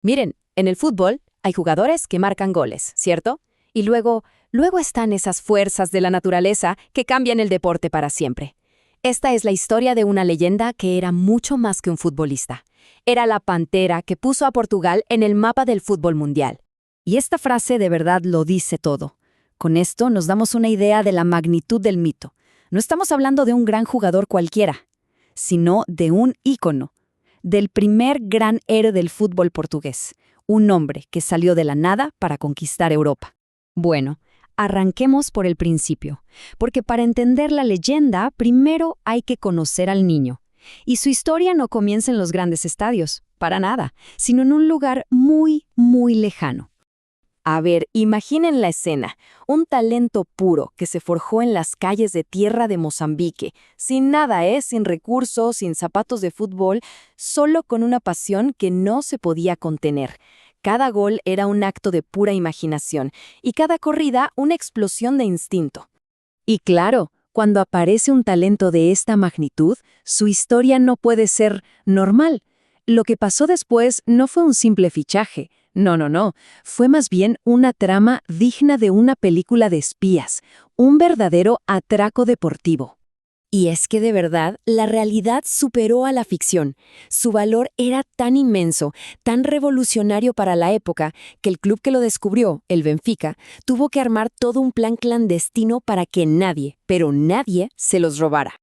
Miren, en el fútbol hay jugadores que marcan goles, ¿cierto? Y luego están esas fuerzas de la naturaleza que cambian el deporte para siempre. Esta es la historia de una leyenda que era mucho más que un futbolista. Era la pantera que puso a Portugal en el mapa del fútbol mundial. Y esta frase de verdad lo dice todo. Con esto nos damos una idea de la magnitud del mito. No estamos hablando de un gran jugador cualquiera, sino de un ícono, del primer gran héroe del fútbol portugués, un hombre que salió de la nada para conquistar Europa. Bueno, arranquemos por el principio, porque para entender la leyenda, primero hay que conocer al niño. Y su historia no comienza en los grandes estadios, para nada, sino en un lugar muy, muy lejano. A ver, imaginen la escena, un talento puro que se forjó en las calles de tierra de Mozambique, sin nada, sin recursos, sin zapatos de fútbol, solo con una pasión que no se podía contener. Cada gol era un acto de pura imaginación y cada corrida una explosión de instinto. Y claro, cuando aparece un talento de esta magnitud, su historia no puede ser normal. Lo que pasó después no fue un simple fichaje. No. Fue más bien una trama digna de una película de espías, un verdadero atraco deportivo. Y es que de verdad, la realidad superó a la ficción. Su valor era tan inmenso, tan revolucionario para la época, que el club que lo descubrió, el Benfica, tuvo que armar todo un plan clandestino para que nadie, pero nadie, se los robara.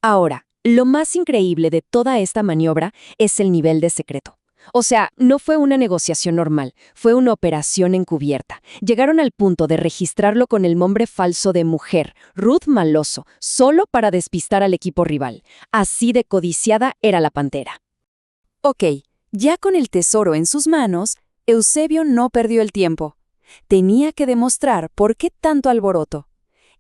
Ahora, lo más increíble de toda esta maniobra es el nivel de secreto. O sea, no fue una negociación normal, fue una operación encubierta. Llegaron al punto de registrarlo con el nombre falso de mujer, Ruth Maloso, solo para despistar al equipo rival. Así de codiciada era la pantera. Ok, ya con el tesoro en sus manos, Eusebio no perdió el tiempo. Tenía que demostrar por qué tanto alboroto.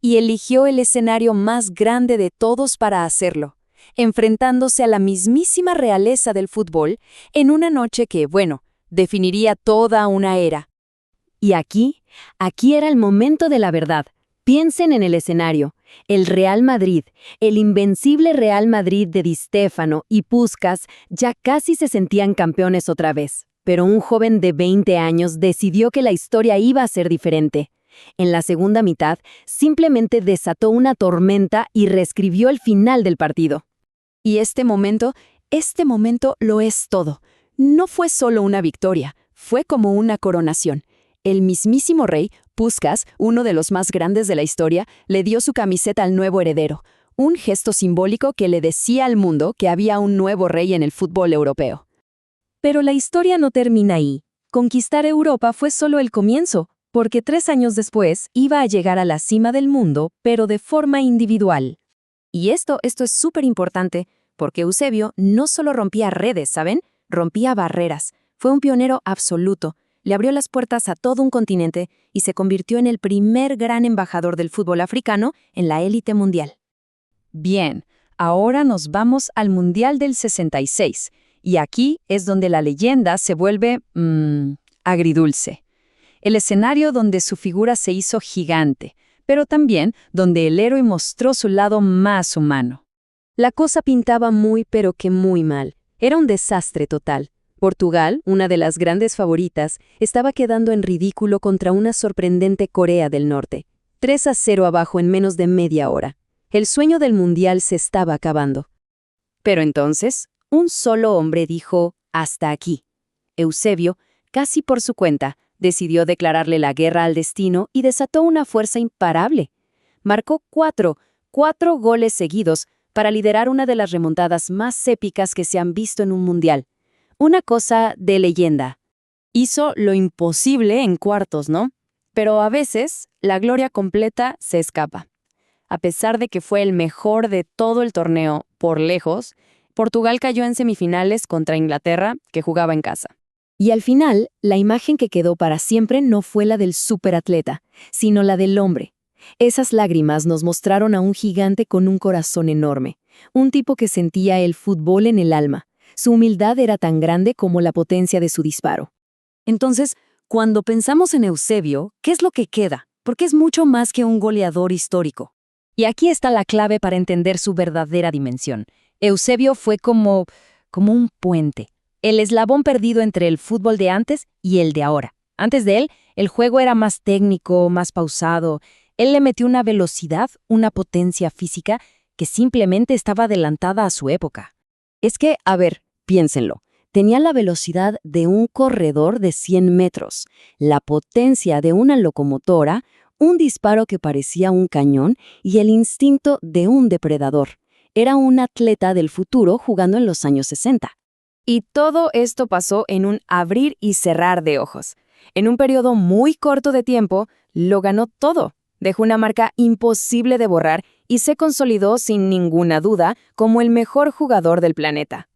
Y eligió el escenario más grande de todos para hacerlo, enfrentándose a la mismísima realeza del fútbol en una noche que, definiría toda una era. Y aquí era el momento de la verdad. Piensen en el escenario. El Real Madrid, el invencible Real Madrid de Di Stéfano y Puskás ya casi se sentían campeones otra vez. Pero un joven de 20 años decidió que la historia iba a ser diferente. En la segunda mitad, simplemente desató una tormenta y reescribió el final del partido. Y este momento lo es todo. No fue solo una victoria, fue como una coronación. El mismísimo rey, Puskás, uno de los más grandes de la historia, le dio su camiseta al nuevo heredero, un gesto simbólico que le decía al mundo que había un nuevo rey en el fútbol europeo. Pero la historia no termina ahí. Conquistar Europa fue solo el comienzo, porque 3 años después iba a llegar a la cima del mundo, pero de forma individual. Y esto es súper importante, porque Eusebio no solo rompía redes, ¿saben? Rompía barreras. Fue un pionero absoluto. Le abrió las puertas a todo un continente y se convirtió en el primer gran embajador del fútbol africano en la élite mundial. Bien, ahora nos vamos al Mundial del 66, y aquí es donde la leyenda se vuelve agridulce. El escenario donde su figura se hizo gigante, pero también donde el héroe mostró su lado más humano. La cosa pintaba muy pero que muy mal. Era un desastre total. Portugal, una de las grandes favoritas, estaba quedando en ridículo contra una sorprendente Corea del Norte. 3-0 abajo en menos de media hora. El sueño del Mundial se estaba acabando. Pero entonces, un solo hombre dijo, hasta aquí. Eusebio, casi por su cuenta, decidió declararle la guerra al destino y desató una fuerza imparable. Marcó cuatro goles seguidos para liderar una de las remontadas más épicas que se han visto en un mundial. Una cosa de leyenda. Hizo lo imposible en cuartos, ¿no? Pero a veces, la gloria completa se escapa. A pesar de que fue el mejor de todo el torneo, por lejos, Portugal cayó en semifinales contra Inglaterra, que jugaba en casa. Y al final, la imagen que quedó para siempre no fue la del superatleta, sino la del hombre. Esas lágrimas nos mostraron a un gigante con un corazón enorme, un tipo que sentía el fútbol en el alma. Su humildad era tan grande como la potencia de su disparo. Entonces, cuando pensamos en Eusebio, ¿qué es lo que queda? Porque es mucho más que un goleador histórico. Y aquí está la clave para entender su verdadera dimensión. Eusebio fue como un puente. el eslabón perdido entre el fútbol de antes y el de ahora. Antes de él, el juego era más técnico, más pausado. Él le metió una velocidad, una potencia física que simplemente estaba adelantada a su época. Es que, a ver, piénsenlo. Tenía la velocidad de un corredor de 100 metros, la potencia de una locomotora, un disparo que parecía un cañón y el instinto de un depredador. Era un atleta del futuro jugando en los años 60. Y todo esto pasó en un abrir y cerrar de ojos. En un periodo muy corto de tiempo, lo ganó todo. Dejó una marca imposible de borrar y se consolidó sin ninguna duda como el mejor jugador del planeta.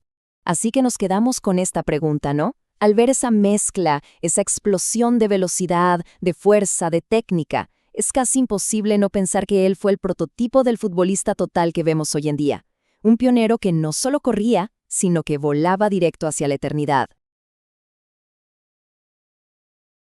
Así que nos quedamos con esta pregunta, ¿no? Al ver esa mezcla, esa explosión de velocidad, de fuerza, de técnica, es casi imposible no pensar que él fue el prototipo del futbolista total que vemos hoy en día. Un pionero que no solo corría, sino que volaba directo hacia la eternidad.